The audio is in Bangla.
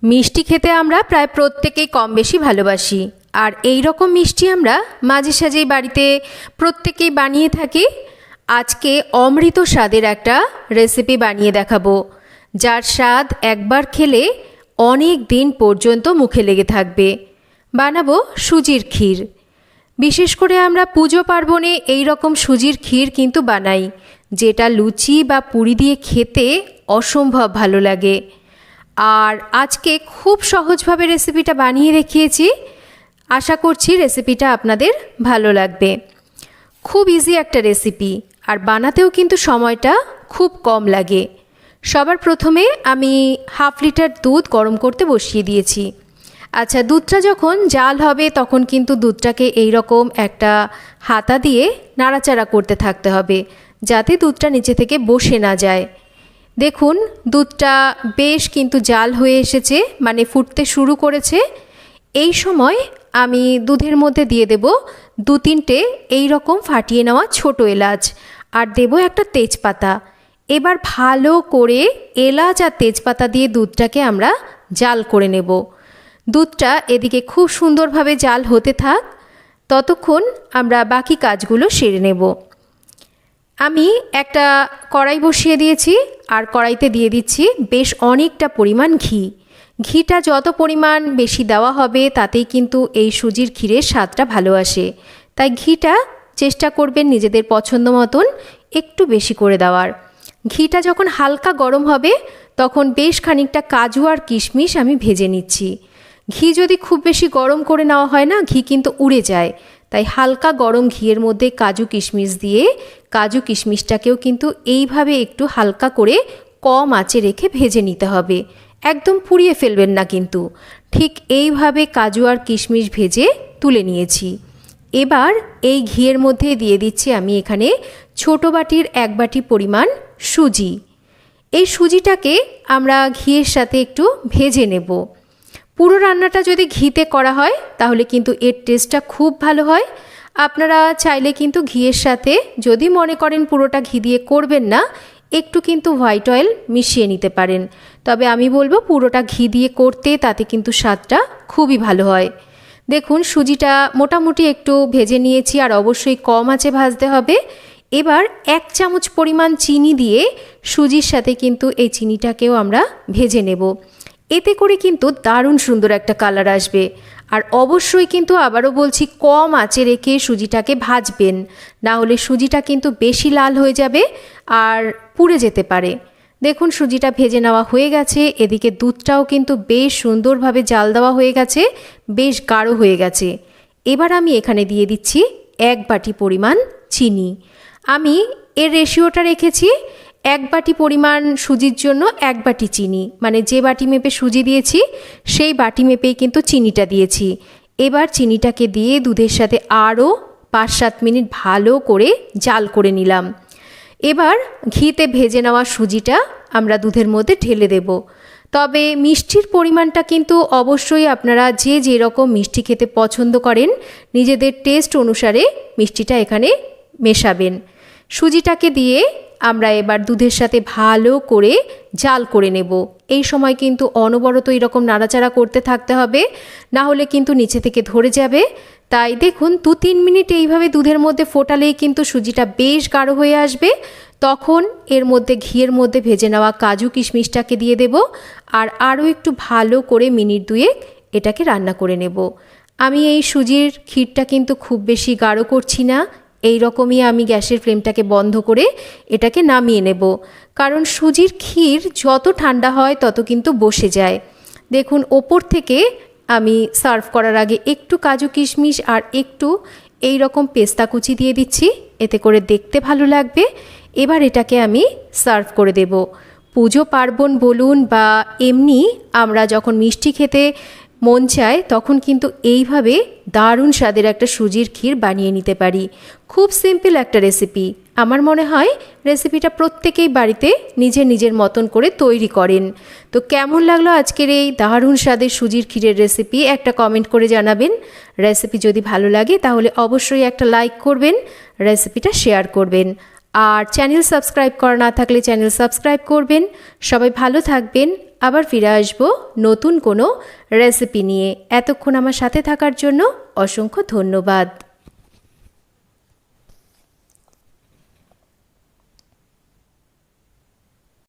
মিষ্টি খেতে আমরা প্রায় প্রত্যেকেই কম বেশি ভালোবাসি। আর এই রকম মিষ্টি আমরা মাঝে সাঝেই বাড়িতে প্রত্যেকেই বানিয়ে থাকি। আজকে অমৃত স্বাদের একটা রেসিপি বানিয়ে দেখাবো, যার স্বাদ একবার খেলে অনেক দিন পর্যন্ত মুখে লেগে থাকবে। বানাবো সুজির ক্ষীর। বিশেষ করে আমরা পুজো পার্বণে এই রকম সুজির ক্ষীর কিন্তু বানাই, যেটা লুচি বা পুরি দিয়ে খেতে অসম্ভব ভালো লাগে। আর আজকে খুব সহজভাবে রেসিপিটা বানিয়ে দেখিয়েছি। আশা করছি রেসিপিটা আপনাদের ভালো লাগবে। খুব ইজি একটা রেসিপি, আর বানাতেও কিন্তু সময়টা খুব কম লাগে। সবার প্রথমে আমি 1/2 লিটার দুধ গরম করতে বসিয়ে দিয়েছি। আচ্ছা, দুধটা যখন জাল হবে তখন কিন্তু দুধটাকে এই রকম একটা হাতা দিয়ে নাড়াচাড়া করতে থাকতে হবে, যাতে দুধটা নিচে থেকে বসে না যায়। দেখুন, দুধটা বেশ কিন্তু জাল হয়ে এসেছে, মানে ফুটতে শুরু করেছে। এই সময় আমি দুধের মধ্যে দিয়ে দেব 2-3টে এই রকম ফাটিয়ে নেওয়া ছোট এলাচ, আর দেব একটা তেজপাতা। এবার ভালো করে এলাচ আর তেজপাতা দিয়ে দুধটাকে আমরা জাল করে নেব। দুধটা এদিকে খুব সুন্দরভাবে জাল হতে থাক, ততক্ষণ আমরা বাকি কাজগুলো সেরে নেব। আমি একটা কড়াই বসিয়ে দিয়েছি, আর কড়াইতে দিয়ে দিচ্ছি বেশ অনেকটা পরিমাণ ঘি। ঘিটা যত পরিমাণ বেশি দেওয়া হবে তাতেই কিন্তু এই সুজির ক্ষীরের স্বাদটা ভালো আসে। তাই ঘিটা চেষ্টা করবেন নিজেদের পছন্দ মতন একটু বেশি করে দেওয়ার। ঘিটা যখন হালকা গরম হবে তখন বেশ খানিকটা কাজু আর কিশমিশ আমি ভেজে নিচ্ছি। ঘি যদি খুব বেশি গরম করে নেওয়া হয় না, ঘি কিন্তু উড়ে যায়। তাই হালকা গরম ঘিয়ের মধ্যে কাজু কিশমিশ দিয়ে কাজু কিশমিশটাকেও কিন্তু এইভাবে একটু হালকা করে কম আঁচে রেখে ভেজে নিতে হবে। একদম পুড়িয়ে ফেলবেন না কিন্তু। ঠিক এইভাবে কাজু আর কিশমিশ ভেজে তুলে নিয়েছি। এবার এই ঘিয়ের মধ্যে দিয়ে দিচ্ছি আমি এখানে ছোট বাটির 1 বাটি পরিমাণ সুজি। এই সুজিটাকে আমরা ঘিয়ের সাথে একটু ভেজে নেব। পুরো রান্নাটা যদি ঘিতে করা হয় তাহলে কিন্তু এর টেস্টটা খুব ভালো হয়। আপনারা চাইলে কিন্তু ঘিয়ের সাথে, যদি মনে করেন পুরোটা ঘি দিয়ে করবেন না, একটু কিন্তু হোয়াইট অয়েল মিশিয়ে নিতে পারেন। তবে আমি বলবো পুরোটা ঘি দিয়ে করতে, তাতে কিন্তু স্বাদটা খুবই ভালো হয়। দেখুন, সুজিটা মোটামুটি একটু ভেজে নিয়েছি, আর অবশ্যই কম আঁচে ভাজতে হবে। এবার 1 চামচ পরিমাণ চিনি দিয়ে সুজির সাথে কিন্তু এই চিনিটাকেও আমরা ভেজে নেব। এতে করে কিন্তু দারুণ সুন্দর একটা কালার আসবে। আর অবশ্যই কিন্তু আবারও বলছি, কম আঁচে রেখে সুজিটাকে ভাজবেন, না হলে সুজিটা কিন্তু বেশি লাল হয়ে যাবে আর পুড়ে যেতে পারে। দেখুন, সুজিটা ভেজে নেওয়া হয়ে গেছে। এদিকে দুধটাও কিন্তু বেশ সুন্দরভাবে জাল দেওয়া হয়ে গেছে, বেশ গাঢ় হয়ে গেছে। এবার আমি এখানে দিয়ে দিচ্ছি 1 বাটি পরিমাণ চিনি। আমি এর রেশিওটা রেখেছি 1 বাটি পরিমাণ সুজির জন্য 1 বাটি চিনি, মানে যে বাটি মেপে সুজি দিয়েছি সেই বাটি মেপেই কিন্তু চিনিটা দিয়েছি। এবার চিনিটাকে দিয়ে দুধের সাথে আরও 5-7 মিনিট ভালো করে জাল করে নিলাম। এবার ঘিতে ভেজে নেওয়া সুজিটা আমরা দুধের মধ্যে ঢেলে দেব। তবে মিষ্টির পরিমাণটা কিন্তু অবশ্যই আপনারা যে যেরকম মিষ্টি খেতে পছন্দ করেন, নিজেদের টেস্ট অনুসারে মিষ্টিটা এখানে মেশাবেন। সুজিটাকে দিয়ে আমরা এবার দুধের সাথে ভালো করে জাল করে নেব। এই সময় কিন্তু অনবরত এরকম নাড়াচাড়া করতে থাকতে হবে, না হলে কিন্তু নিচে থেকে ধরে যাবে। তাই দেখুন, 2-3 মিনিট এইভাবে দুধের মধ্যে ফোটালেই কিন্তু সুজিটা বেশ গাঢ় হয়ে আসবে। তখন এর মধ্যে ঘিয়ের মধ্যে ভেজে নেওয়া কাজু কিশমিশটাকে দিয়ে দেব, আর আরও একটু ভালো করে মিনিট 2 এটাকে রান্না করে নেব। আমি এই সুজির ক্ষীরটা কিন্তু খুব বেশি গাঢ় করছি না। এই রকমই আমি গ্যাসের ফ্লেমটাকে বন্ধ করে এটাকে নামিয়ে নেব, কারণ সুজির ক্ষীর যত ঠান্ডা হয় তত কিন্তু বসে যায়। দেখুন, ওপর থেকে আমি সার্ভ করার আগে একটু কাজু কিশমিশ আর একটু এই রকম পেস্তা কুচি দিয়ে দিচ্ছি, এতে করে দেখতে ভালো লাগবে। এবার এটাকে আমি সার্ভ করে দেব। পুজো পার্বণ বলুন বা এমনি আমরা যখন মিষ্টি খেতে মন চায় তখন কিন্তু এইভাবে দারুণ স্বাদের একটা সুজির ক্ষীর বানিয়ে নিতে পারি। খুব সিম্পল একটা রেসিপি। আমার মনে হয় রেসিপিটা প্রত্যেকেই বাড়িতে নিজের নিজের মতন করে তৈরি করেন। তো কেমন লাগলো আজকের এই দারুণ স্বাদের সুজির ক্ষীরের রেসিপি, একটা কমেন্ট করে জানাবেন। রেসিপি যদি ভালো লাগে তাহলে অবশ্যই একটা লাইক করবেন, রেসিপিটা শেয়ার করবেন। আর চ্যানেল সাবস্ক্রাইব করা না থাকলে চ্যানেল সাবস্ক্রাইব করবেন। সবাই ভালো থাকবেন। আবার ফিরে আসবো নতুন কোনো রেসিপি নিয়ে। এতক্ষণ আমার সাথে থাকার জন্য অসংখ্য ধন্যবাদ।